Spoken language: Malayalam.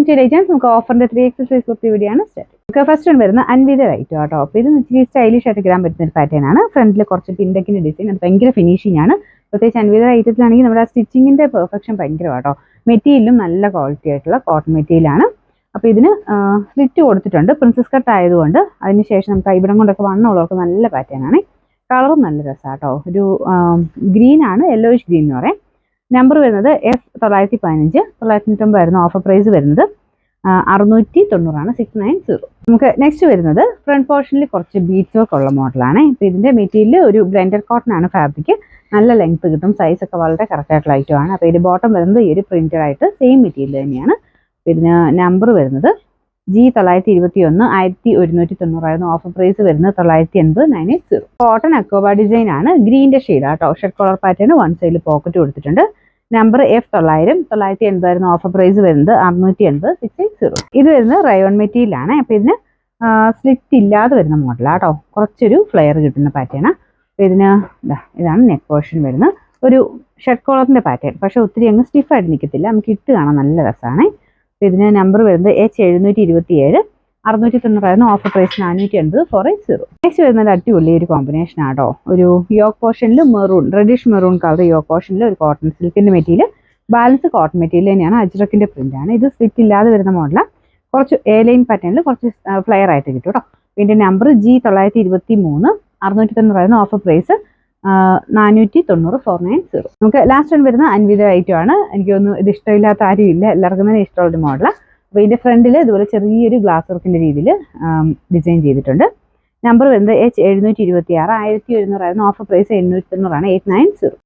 ടു ഐറ്റംസ് നമുക്ക് ഓഫറിന്റെ 3 സൈസ് കുർത്തി വീഡിയോയാണ് സ്റ്റാർട്ട്. നമുക്ക് ഫസ്റ്റ് വരുന്ന അൻവിത റൈറ്റ് കേട്ടോ. അപ്പോൾ ഇത് ഇച്ചിരി സ്റ്റൈലിഷ് ആയിട്ട് ഇടാൻ പറ്റുന്ന ഒരു പാറ്റേൺ ആണ്. ഫ്രണ്ടിൽ കുറച്ച് പിൻഡക്കിന്റെ ഡിസൈൻ, അത് ഭയങ്കര ഫിനിഷിംഗ് ആണ്. പ്രത്യേകിച്ച് അൻവിത ഐറ്റത്തിലാണെങ്കിൽ നമ്മുടെ സ്റ്റിച്ചിങ്ങിന്റെ പെർഫെക്ഷൻ ഭയങ്കര കേട്ടോ. മെറ്റീരിയലും നല്ല ക്വാളിറ്റി ആയിട്ടുള്ള കോട്ടൺ മെറ്റീരിയലാണ്. അപ്പോൾ ഇതിന് സ്ലിറ്റ് കൊടുത്തിട്ടുണ്ട്, പ്രിൻസസ് കട്ട് ആയതുകൊണ്ട്. അതിനുശേഷം നമുക്ക് ഇവിടം കൊണ്ടൊക്കെ വണ്ണമുള്ളവർക്ക് നല്ല പാറ്റേൺ ആണ്. കളറും നല്ല രസമാണ് കേട്ടോ. ഒരു ഗ്രീൻ ആണ്, യെല്ലോയിഷ് ഗ്രീൻ എന്ന് പറയാം. നമ്പർ വരുന്നത് F915, 990 ആയിരുന്നു ഓഫർ പ്രൈസ് വരുന്നത്. 690 690. നമുക്ക് നെക്സ്റ്റ് വരുന്നത് ഫ്രണ്ട് പോർഷനിൽ കുറച്ച് ബീഡ്സ് വർക്ക് ഉള്ള മോഡലാണ്. ഇപ്പം ഇതിൻ്റെ മെറ്റീരിയൽ ഒരു ബ്ലെൻഡഡ് കോട്ടൺ ആണ് ഫാബ്രിക്. നല്ല ലെങ്ത് കിട്ടും, സൈസൊക്കെ വളരെ കറക്റ്റ് ആയിട്ടുള്ള ഐറ്റമാണ്. അപ്പോൾ ഇത് ബോട്ടം വരുന്നത് ഈ ഒരു പ്രിന്റഡ് ആയിട്ട് സെയിം മെറ്റീരിയൽ തന്നെയാണ്. ഇതിന് നമ്പർ വരുന്നത് G921, 1190 ആയിരുന്നു ഓഫർ പ്രൈസ് വരുന്നത്. 980 980. കോട്ടൺ അക്കോബ ഡിസൈൻ ആണ്, ഗ്രീൻ്റെ ഷെയ്ഡാണ് കേട്ടോ. ഷർട്ട് കോളർ പാറ്റേൺ, വൺ സൈഡിൽ പോക്കറ്റ് കൊടുത്തിട്ടുണ്ട്. നമ്പർ F900, 980 ആയിരുന്നു ഓഫർ പ്രൈസ് വരുന്നത്. 680 680. ഇത് വരുന്നത് റയോൺ മെറ്റീരിയൽ ആണ്. അപ്പോൾ ഇതിന് സ്ലിറ്റ് ഇല്ലാതെ വരുന്ന മോഡലാണ് കേട്ടോ. കുറച്ചൊരു ഫ്ലെയർ കിട്ടുന്ന പാറ്റേണാണ്. അപ്പോൾ ഇതിന് ഇതാണ് നെക്ക് പോർഷൻ വരുന്നത്. ഒരു ഷർട്ട് കോളറിൻ്റെ പാറ്റേൺ, പക്ഷേ ഒത്തിരി അങ്ങ് സ്റ്റിഫായിട്ട് നിൽക്കത്തില്ല, നമുക്ക് ഇട്ട് കാണാൻ നല്ല രസമാണ്. അപ്പോൾ ഇതിന് നമ്പർ വരുന്നത് H727, 690 ആയിരുന്നു ഓഫർ പ്രൈസ്. 480 480. നെക്സ്റ്റ് വരുന്നത് അടിപൊളി ഒരു കോമ്പിനേഷൻ ആട്ടോ. ഒരു യോക്ക് പോർഷനിൽ maroon, reddish maroon colour yoke പോർഷനിൽ ഒരു കോട്ടൺ സിൽക്കിന്റെ മെറ്റീരിയൽ, ബാലൻസ് കോട്ടൺ മെറ്റീരിയൽ തന്നെയാണ്. അജ്രക്കിന്റെ പ്രിന്റ് ആണ്. ഇത് സ്ലിറ്റ് ഇല്ലാതെ വരുന്ന മോഡലാണ്. കുറച്ച് എ ലൈൻ പാറ്റേണിൽ കുറച്ച് ഫ്ലെയർ ആയിട്ട് കിട്ടും കേട്ടോ. ഇതിന്റെ നമ്പർ G923, 690 ആയിരുന്നു ഓഫർ പ്രൈസ്. 490 490. നമുക്ക് ലാസ്റ്റ് വൺ വരുന്ന അൻവിത ഐറ്റം ആണ്. എനിക്ക് തോന്നുന്നു ഇത് ഇഷ്ടമില്ലാത്ത ആരും ഇല്ല, എല്ലാവർക്കും തന്നെ ഇഷ്ടമുള്ളൊരു മോഡലാണ്. അപ്പോൾ ഇതിൻ്റെ ഫ്രണ്ടിൽ ഇതുപോലെ ചെറിയൊരു ഗ്ലാസ് വർക്കിൻ്റെ രീതിയിൽ ഡിസൈൻ ചെയ്തിട്ടുണ്ട്. നമ്പർ വരുന്നത് H726, 1100 ആയിരുന്നു ഓഫർ പ്രൈസ്. 890 890.